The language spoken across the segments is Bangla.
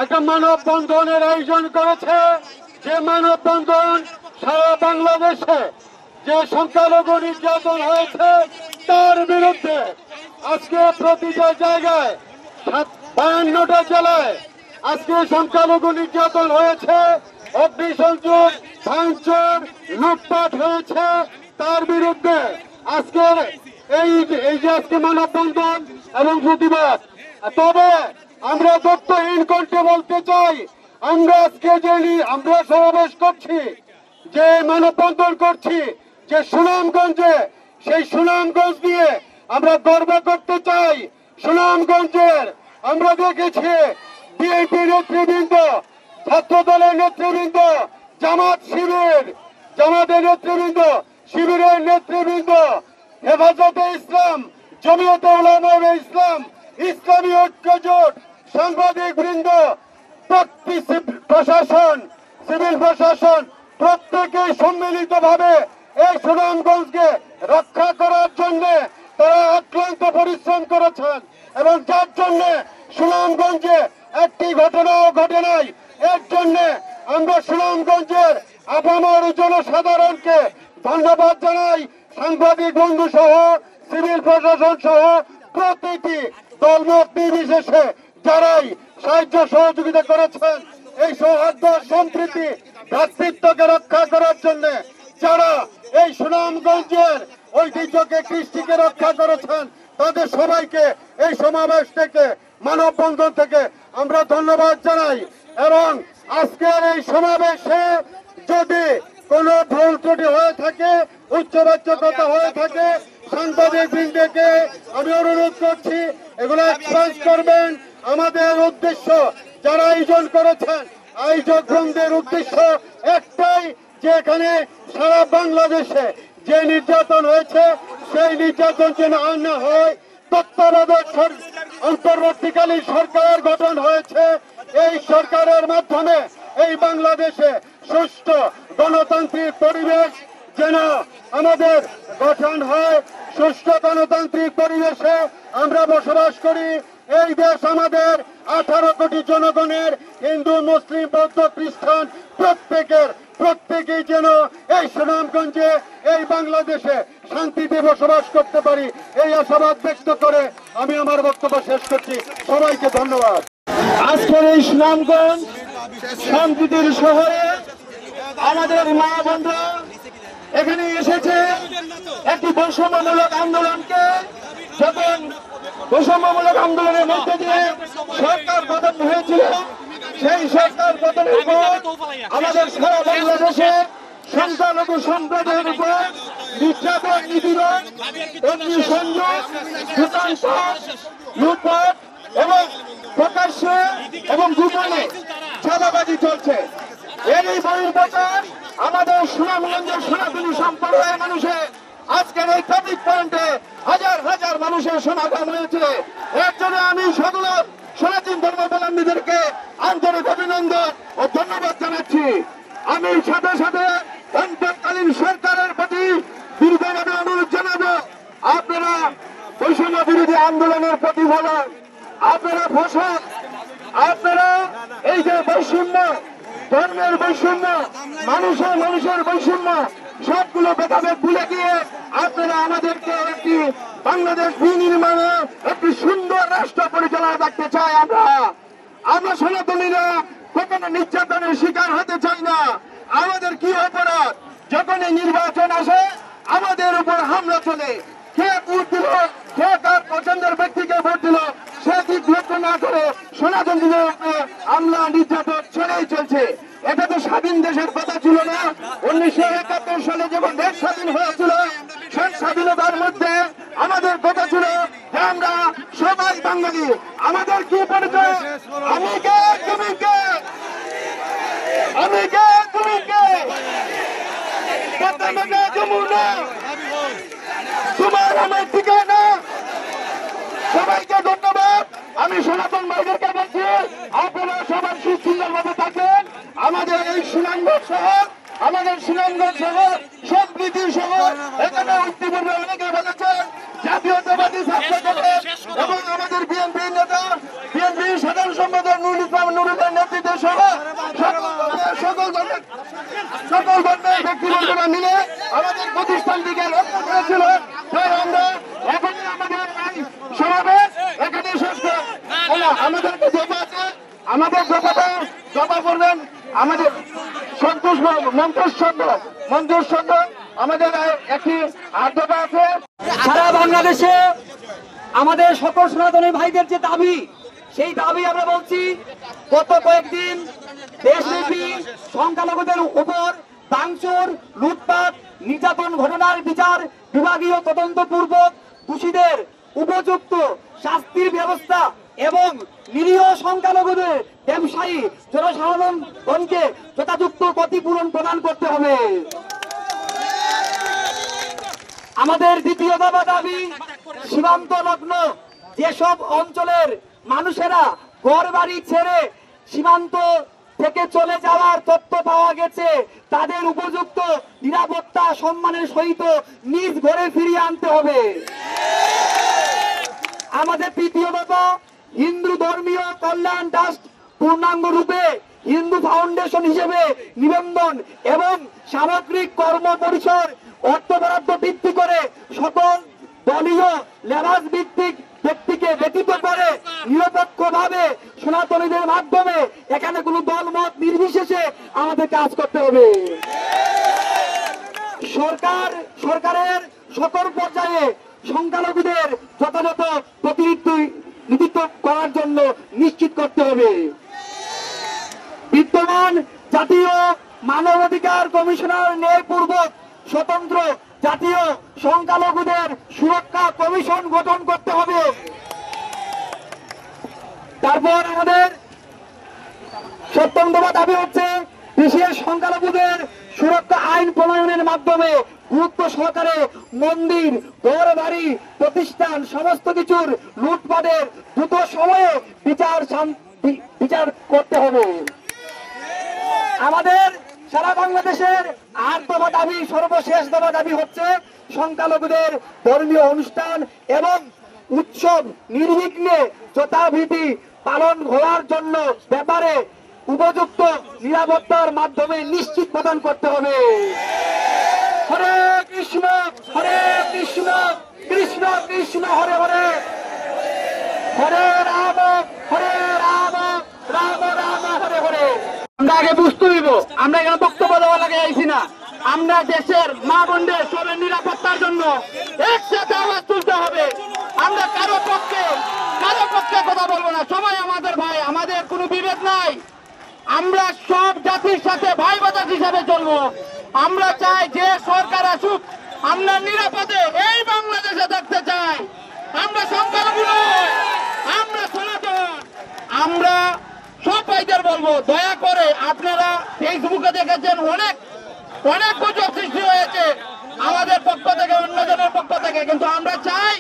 একটা মানববন্ধনের আয়োজন করেছে। যে মানববন্ধন সারা বাংলাদেশে যে সংখ্যালঘু নির্যাতন হয়েছে তার বিরুদ্ধে আজকে প্রতিটা জায়গায় 52টা জেলায় আজকে সংখ্যালঘু নির্যাতন হয়েছে, অগ্নিসংযোগ, ভাঙচুর, লুটপাট হয়েছে। তার বিরুদ্ধে আজকের এই যে আজকে মানববন্ধন এবং প্রতিবাদ। তবে আমরা তথ্যহীন কণ্ঠে বলতে চাই, আমরা আজকে আমরা সমাবেশ করছি, যে মানববন্ধন করছি, যে সুনামগঞ্জে, সেই সুনামগঞ্জ নিয়ে আমরা গর্ব করতে চাই। সুনামগঞ্জের আমরা দেখেছি বিএনপি নেতৃবৃন্দ, ছাত্র দলের নেতৃবৃন্দ, জামাতের নেতৃবৃন্দ, শিবিরের নেতৃবৃন্দ, হেফাজতে ইসলাম, জমিয়তে উলামায়ে ইসলাম, ইসলামী ঐক্যজোট, সাংবাদিক বৃন্দ, প্রশাসন, সিভিল প্রশাসন প্রত্যেকেই সম্মিলিতভাবে এই সুনামগঞ্জকে রক্ষা করার জন্য তারা অক্লান্ত পরিশ্রম করেছেন এবং যার জন্য সুনামগঞ্জে একটি ঘটনাও ঘটে নাই। এর জন্য আমরা সুনামগঞ্জের আপামর জনসাধারণকে ধন্যবাদ জানাই। সাংবাদিক বন্ধু সহ, সিভিল প্রশাসন সহ প্রতিটি দলমত নির্বিশেষে যারাই সাহায্য সহযোগিতা করেছেন এই সৌহার্দ্য, সম্প্রীতি, ভ্রাতৃত্বকে রক্ষা করার জন্য, যারা এই সুনামগঞ্জের ঐতিহ্যকে, কৃষ্টিকে রক্ষা করেছেন, তাদের সবাইকে এই সমাবেশ থেকে, মানববন্ধন থেকে আমরা ধন্যবাদ জানাই। এবং আজকের এই সমাবেশে যদি কোনো ভুল ত্রুটি হয়ে থাকে, উচ্চবাচ্যতা হয়ে থাকে, সাংবাদিক বৃন্দকে আমি অনুরোধ করছি এগুলো এক্সপেন্স করবেন। আমাদের উদ্দেশ্য, যারা আয়োজন করেছেন, আয়োজক বৃন্দের উদ্দেশ্য একটাই, যে এখানে সারা বাংলাদেশে যে নির্যাতন হয়েছে সেই নির্যাতন যেন আর না হয়। তত্ত্বাবধায়ক অন্তর্বর্তীকালীন সরকার গঠন হয়েছে, এই সরকারের মাধ্যমে এই বাংলাদেশে সুষ্ঠু গণতান্ত্রিক পরিবেশ যেন আমাদের গঠন হয়। সুষ্ঠু গণতান্ত্রিক পরিবেশে আমরা বসবাস করি। এই দেশ আমাদের 18 কোটি জনগণের, হিন্দু, মুসলিম, বৌদ্ধ, খ্রিস্টান প্রত্যেকেই যেন এই সুনামগঞ্জে, এই বাংলাদেশে শান্তিতে বসবাস করতে পারি, এই আশাবাদ ব্যক্ত করে আমি আমার বক্তব্য শেষ করছি। সবাইকে ধন্যবাদ। আজকের এই সুনামগঞ্জ সম্প্রীতির শহরে আমাদের মা বোনরা এখানে এসেছে একটি বৈষম্যমূলক আন্দোলনকে। যখন বৈষম্যমূলক আন্দোলনের মধ্যে দিয়ে সরকার পতন হয়েছিল, সেই সরকার পতনের পর আমাদের সারা বাংলাদেশে সংখ্যালঘু সম্প্রদায়ের উপর নির্যাতন, নিপীড়ন, অগ্নিসংযোগ, লুটপাট এবং প্রকাশ্যে এবং গোপনে চাঁদাবাজি চলছে। এরই বহির্প্রচার আমাদের সুনামগঞ্জের সনাতনী সম্প্রদায়ের মানুষের আজকের এই ট্রাফিক পয়েন্টে হাজার হাজার মানুষের সমাগম হয়েছে। এর জন্য আমি সকল সনাতন ধর্মাবলম্বীদেরকে আন্তরিক অভিনন্দন ও ধন্যবাদ জানাচ্ছি। আমি সাথে সাথে অন্তর্কালীন সরকারের প্রতি দীর্ঘভাবে অনুরোধ জানাবো, আপনারা বৈষম্য বিরোধী আন্দোলনের প্রতিফলন, আপনারা ফসল, আপনারা এই যে বৈষম্য, ধর্মের বৈষম্য, মানুষের বৈষম্য, সবগুলো ভেদাভেদ ভুলে গিয়ে আপনারা আমাদেরকে একটি বাংলাদেশ বিনির্মাণে একটি সুন্দর রাষ্ট্র পরিচালনা দেখতে চাই। আমরা সনাতনীরা কখনো নির্যাতনের শিকার হতে চাই না। আমাদের কি অপরাধ? যখন এই নির্বাচন আসে আমাদের উপর হামলা চলে, কে ভোট দিল, কে কার পছন্দের ব্যক্তিকে ভোট দিল, সে দিক লক্ষ্য না করে সনাতনীদের উপরে হামলা, নির্যাতন ছেড়েই চলছে। এটা তো স্বাধীন দেশের কথা ছিল না। 1971 সালে যখন দেশ স্বাধীন হয়েছিল, সেই স্বাধীনতার মধ্যে আমাদের কথা ছিল যে আমরা সবাই বাঙালি। আমাদের কি পরিচয়? আমি কে, তুমি কে? আমি কে, তুমি কে? তোমার আমার ঠিকানা। সবাইকে ধন্যবাদ। আমি সনাতন ভাইদেরকে বলছি, আপনারা সবাই সুন্দর ভাবে থাকেন। আমাদের এই সুনামগঞ্জ শহর, সম্প্রীতি শহর, এখানে ইতিপূর্বে অনেকে বলেছেন জাতীয়তাবাদী ছাত্র দলের এবং আমাদের বিএনপি নেতা, বিএনপি সাধারণ সম্পাদক নুরুল ইসলাম নুরুলের সমিতি সহ সকল ধর্মের ব্যক্তিবর্গরা মিলে আমাদের প্রতিষ্ঠানটিকে রক্ষা করেছিল। তাই আমরা এখনই আমাদের এই সমাবেশ এখানে শেষ করে আমাদেরকে আমাদের জমা করবেন আমাদের সন্তোষ মঞ্জুর সঙ্গ আমাদের একটি আর্দ্রতা আছে। সারা বাংলাদেশে আমাদের সকল সনাতনী ভাইদের যে দাবি, সেই দাবি আমরা বলছি। গত কয়েকদিন দেশব্যাপী সংখ্যালঘুদের উপর ভাঙচুর, লুটপাট, নির্যাতন ঘটনার বিচার বিভাগীয় তদন্তপূর্বক দোষীদের উপযুক্ত শাস্তির ব্যবস্থা এবং নিরীহ সংখ্যালঘুদের ব্যবসায়ী জনসাধারণকে যথাযথ ক্ষতিপূরণ প্রদান করতে হবে। আমাদের দ্বিতীয় দাবি, সীমান্ত লগ্ন যেসব অঞ্চলের মানুষেরা ঘর বাড়ি ছেড়ে সীমান্ত থেকে চলে যাওয়ার তথ্য পাওয়া গেছে, তাদের উপযুক্ত নিরাপত্তা সম্মানের সহিত নিজ ঘরে ফিরিয়ে আনতে হবে। আমাদের তৃতীয় দাবি, হিন্দু ধর্মীয় কল্যাণ ট্রাস্ট পূর্ণাঙ্গ রূপে হিন্দু ফাউন্ডেশন হিসেবে নিবন্ধন এবং সামগ্রিক কর্ম পরিসর অর্থ বরাদ্দ বৃদ্ধি করে সকল দলীয় লেবাস ভিত্তিক ব্যক্তিকে ব্যতীত করে নিরপেক্ষভাবে সনাতনীদের মাধ্যমে এখানে কোনো দলমত নির্বিশেষে আমাদের কাজ করতে হবে। সরকারের সকল পর্যায়ে সংখ্যালঘুদের যথাযথ প্রতিনিধিত্ব করার জন্য নিশ্চিত করতে হবে। বিদ্যমান জাতীয় মানবাধিকার কমিশনার ন্যায়পূর্বক স্বতন্ত্র জাতীয় সংখ্যালঘুদের সুরক্ষা কমিশন গঠন করতে হবে। তারপর আমাদের সপ্তম দফা দাবি হচ্ছে বিশেষ সংখ্যালঘুদের সুরক্ষা আইন প্রণয়নের মাধ্যমে গুরুত্ব সহকারে মন্দির, ঘর বাড়ি, প্রতিষ্ঠান সমস্ত কিছুর লুটপাটের দ্রুত সময়ে বিচার করতে হবে। আমাদের সারা বাংলাদেশের 8 দফা দাবি, সর্বশেষ দফা দাবি হচ্ছে সংখ্যালঘুদের ধর্মীয় অনুষ্ঠান এবং উৎসব নির্বিঘ্নে যথাবিধি পালন হওয়ার জন্য ব্যাপারে উপযুক্ত নিরাপত্তার মাধ্যমে নিশ্চিত প্রদান করতে হবে। হরে কৃষ্ণ কৃষ্ণ কৃষ্ণ হরে হরে, হরে রাম রাম রাম হরে হরে। আমরা আগে বুঝতে হইব, আমরা এখানে বক্তব্য দেওয়া লাগে আইছি না। আমরা দেশের মা বোনদের সবের নিরাপত্তার জন্য একসাথে আওয়াজ তুলতে হবে। আমরা কারো পক্ষে কথা বলবো না। সবাই আমাদের ভাই, আমাদের কোনো বিভেদ নাই। আমরা সব জাতির সাথে ভাই বাজার হিসাবে চলবো। আমরা চাই যে সরকার আসুক, আমরা নিরাপদে এই বাংলাদেশে দেখতে চাই। আমরা সংখ্যালঘু নই, আমরা সনাতন। আমরা সব ভাইদের বলবো, দয়া করে আপনারা ফেসবুকে দেখেছেন অনেক গুজব সৃষ্টি হয়েছে আমাদের পক্ষ থেকে, অন্যজনের পক্ষ থেকে, কিন্তু আমরা চাই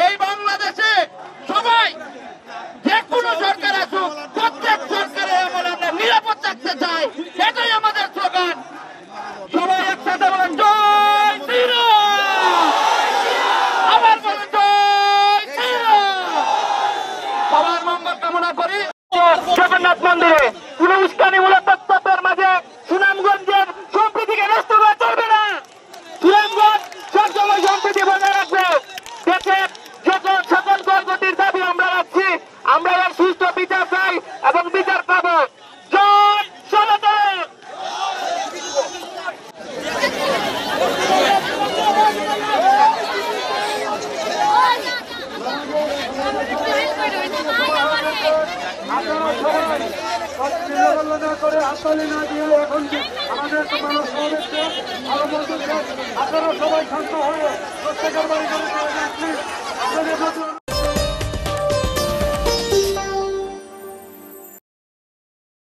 এই বাংলাদেশে সবাই যে কোনো সরকার আসুক, প্রত্যেক সরকারের আমলে আমরা নিরাপদ থাকতে চাই। এটাই আমাদের স্লোগান। সবাই একসাথে বলেন জয় শ্রীরাম, আবার বলেন জয় শ্রীরাম। সবার মঙ্গল কামনা করি। জগন্নাথ মন্দিরে কোন উস্কানিমূলক বক্তব্যের মাঝে সুনামগঞ্জের সম্প্রীতিকে নষ্ট করা চলবে না। সুনামগঞ্জ সবসময় সম্প্রীতি বজায় রাখবে। দেশের সকল গণগতির দাবি আমরা রাখছি। আমরা এর সুষ্ঠু বিচার চাই এবং বিচার পাবো। জয় সনাতন। করে হাততালি না দিয়ে এখন আমাদের মানুষ সমাবেশকে আরো বলতেছে, আপনারা সবাই শান্ত হয়ে প্রত্যেকের বাড়ি করে